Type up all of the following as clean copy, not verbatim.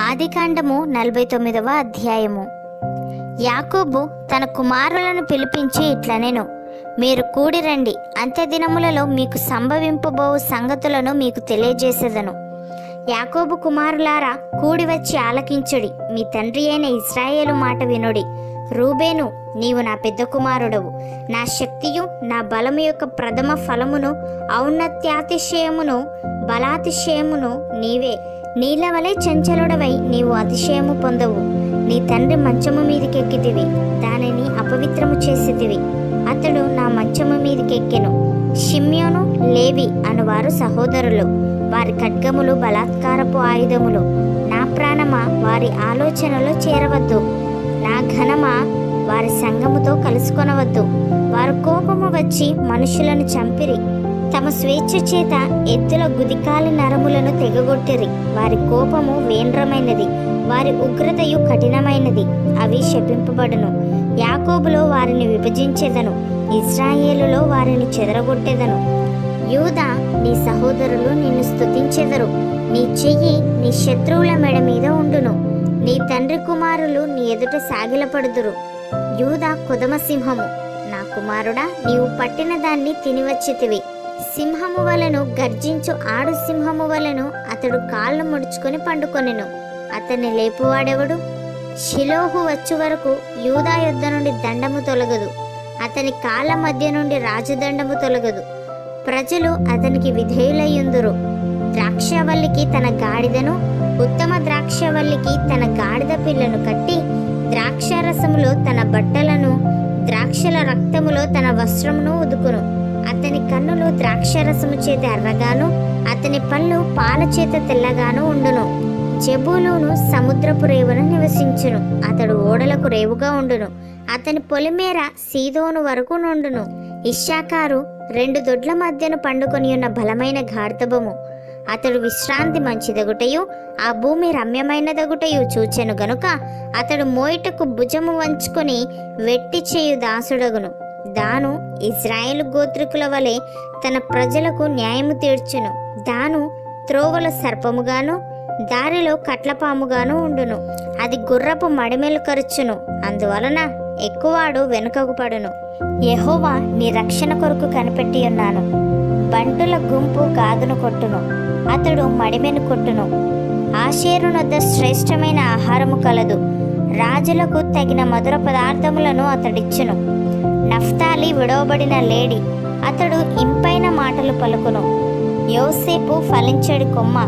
ఆదికాండము 49వ అధ్యాయము. యాకోబు తన కుమారులను పిలిపించి ఇట్లనెను, మీరు కూడిరండి, అంత్యదినములలో మీకు సంభవింపబోవు సంగతులను మీకు తెలియజేసేదను. యాకోబు కుమారులారా, కూడి వచ్చి ఆలకించుడి, మీ తండ్రి అయిన ఇశ్రాయేలు మాట వినుడి. రూబేను, నీవు నా పెద్ద కుమారుడవు, నా శక్తియు నా బలము యొక్క ప్రథమ ఫలమును, ఔన్నత్యాతిశయమును బలాతిశయమును నీవే. నీళ్ళ వలె చంచలుడవై నీవు అతిశయము పొందవు. నీ తండ్రి మంచము మీదకెక్కితివి, దానిని అపవిత్రము చేసితివి. అతడు నా మంచము మీదకెక్కెను. షిమ్యోను, లేవి అనువారు సహోదరులు. వారి ఖడ్గములు బలాత్కారపు ఆయుధములు. నా ప్రాణమా, వారి ఆలోచనలో చేరవద్దు. నా ఘనమా, వారి సంగముతో కలుసుకొనవద్దు. వారు కోపము వచ్చి మనుషులను చంపిరి, తమ స్వేచ్ఛ చేత ఎద్దుల గుదికాలి నరములను తెగగొట్టిరి. వారి కోపము వేంద్రమైనది, వారి ఉగ్రతయు కఠినమైనది, అవి శపింపబడును. యాకోబులో వారిని విభజించెదను, ఇశ్రాయేలులో వారిని చెదరగొట్టెదను. యూదా, నీ సహోదరులు నిన్ను స్తుతించెదరు. నీ చెయ్యి నీ శత్రువుల మెడ మీద ఉండును. నీ తండ్రి కుమారులు నీ ఎదుట సాగిలపడుదురు. యూదా కొదమ సింహము, నా కుమారుడా, నీవు పట్టిన దాన్ని తినివచ్చితివి. సింహము వలెను, గర్జించు ఆడు సింహము వలెను అతడు కాళ్ళు ముడుచుకొని పండుకొనెను. అతన్ని లేపువాడెవడు? షిలోహు వచ్చు వరకు యూదా యొద్ద నుండి దండము తొలగదు, అతని కాళ్ళ మధ్య నుండి రాజదండము తొలగదు. ప్రజలు అతనికి విధేయులయ్యుందురు. ద్రాక్షవల్లికి తన గాడిదను, ఉత్తమ ద్రాక్షవల్లికి తన గాడిద పిల్లను కట్టి, ద్రాక్షారసములో తన బట్టలను, ద్రాక్షల రక్తములో తన వస్త్రమును ఉదుకును. అతని కన్నులు ద్రాక్షరసము చేత ఎర్రగాను, అతని పళ్ళు పాల చేత తెల్లగాను ఉండును. జెబూలూను సముద్రపు రేవున నివసించును, అతడు ఓడలకు రేవుగా ఉండును. అతని పొలిమేర సీదోను వరకు నుండును. ఇశ్శాఖారు 2 దొడ్ల మధ్యను పండుకొని ఉన్న బలమైన గార్ధబము. అతడు విశ్రాంతి మంచిదగుటయు ఆ భూమి రమ్యమైనదగుటయు చూచెను గనుక అతడు మోయిటకు భుజము వంచుకొని వెట్టి చేయు దాసుడగును. దాను ఇజ్రాయేలు గోత్రికుల వలె తన ప్రజలకు న్యాయము తీర్చును. దాను త్రోవల సర్పముగాను, దారిలో కట్లపాముగాను ఉండును. అది గుర్రపు మడిమెలు కరుచును, అందువలన ఎక్కువాడు వెనుకకు పడును. యెహోవా నీ రక్షణ కొరకు కనిపెట్టి ఉన్నాను. బంటుల గుంపు గాదును కొట్టును, అతడు మడిమెను కొట్టును. ఆషేరునొద్ద శ్రేష్టమైన ఆహారము కలదు, రాజులకు తగిన మధుర పదార్థములను అతడిచ్చును. నఫ్తాలి విడవబడిన లేడి, అతడు ఇంపైన మాటలు పలుకును. యోసేపు ఫలించెడు కొమ్మ,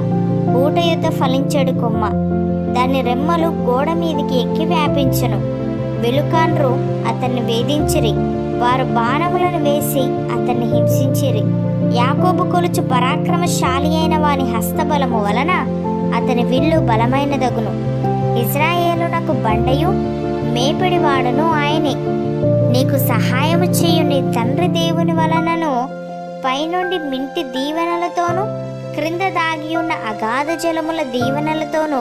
ఊట యొద్ద ఫలించెడు కొమ్మ, దాని రెమ్మలు గోడ మీదికి ఎక్కి వ్యాపించును. వెలుకాన్రు అతన్ని వేధించిరి, వారు బాణములను వేసి అతన్ని హింసించిరి. యాకోబు కొలుచు పరాక్రమశాలి అయిన వాని హస్తబలము వలన అతని విల్లు బలమైనదగును. ఇజ్రాయేలునకు బండయు మేపిడివాడును ఆయనే. నీకు సహాయము చేయు నీ తండ్రి దేవుని వలనను, పైనుండి మింటి దీవెనలతోనూ, క్రింద దాగి ఉన్న అగాధ జలముల దీవెనలతోనూ,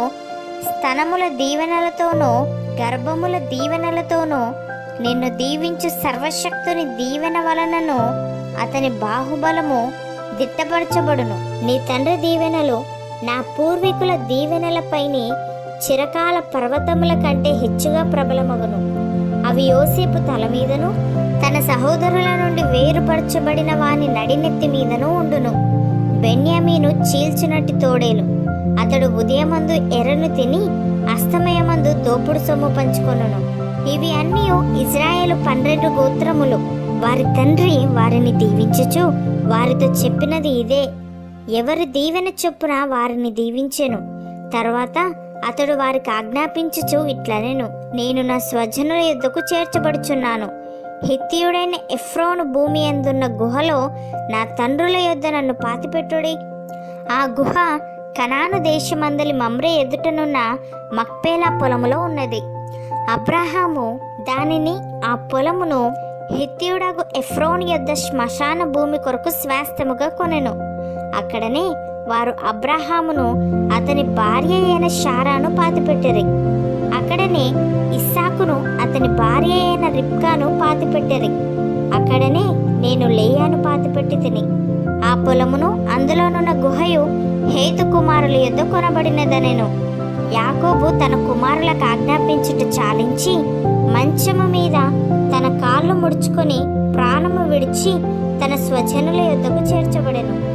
స్తనముల దీవెనలతోనూ, గర్భముల దీవెనలతోనూ, నిన్ను దీవించు సర్వశక్తుని దీవెన వలనను అతని బాహుబలము దిట్టపరచబడును. నీ తండ్రి దీవెనలు నా పూర్వీకుల దీవెనలపైని చిరకాల పర్వతముల కంటే హెచ్చుగా ప్రబలమగును. అవి యోసేపు తల మీదను, తన సహోదరుల నుండి వేరుపరచబడిన వాని నడినెత్తి మీదను ఉండును. బెన్యామీను చీల్చినట్టి తోడేలు, అతడు ఉదయమందు ఎర్రను తిని అస్తమయమందు దోపుడు సొమ్ము పంచుకొనును. ఇవి అన్నీ ఇజ్రాయేలు 12 గోత్రములు. వారి తండ్రి వారిని దీవించుచు వారితో చెప్పినది ఇదే. ఎవరి దీవెన చొప్పున వారిని దీవించెను. తర్వాత అతడు వారికి ఆజ్ఞాపించుచు ఇట్లనెను, నేను నా స్వజనుల యొద్దకు చేర్చబడుచున్నాను. హిత్తీయుడైన ఎఫ్రోను భూమి అందున్న గుహలో నా తండ్రుల యొద్ద నన్ను పాతిపెట్టుడి. ఆ గుహ కనాను దేశమందలి మమ్రే ఎదుటనున్న మక్పేలా పొలములో ఉన్నది. అబ్రహాము దానిని, ఆ పొలమును హిత్తీయుడగు ఎఫ్రోను యొద్ద శ్మశాన భూమి కొరకు స్వాస్థ్యముగా కొనెను. అక్కడనే వారు అబ్రహామును అతని భార్య అయిన శారాను పాతిపెట్టిరి. అక్కడనే ఇస్సాకును అతని భార్య అయిన రిబ్కాను పాతిపెట్టిరి. అక్కడనే నేను లేయాను పాతిపెట్టి తిని. ఆ పొలమును అందులోనున్న గుహయు హేతు కుమారుల యొద్ద కొనబడినదనెను. యాకోబు తన కుమారులకు ఆజ్ఞాపించుట చాలించి మంచము మీద తన కాళ్ళు ముడుచుకొని ప్రాణము విడిచి తన స్వజనుల యొద్దకు చేర్చబడెను.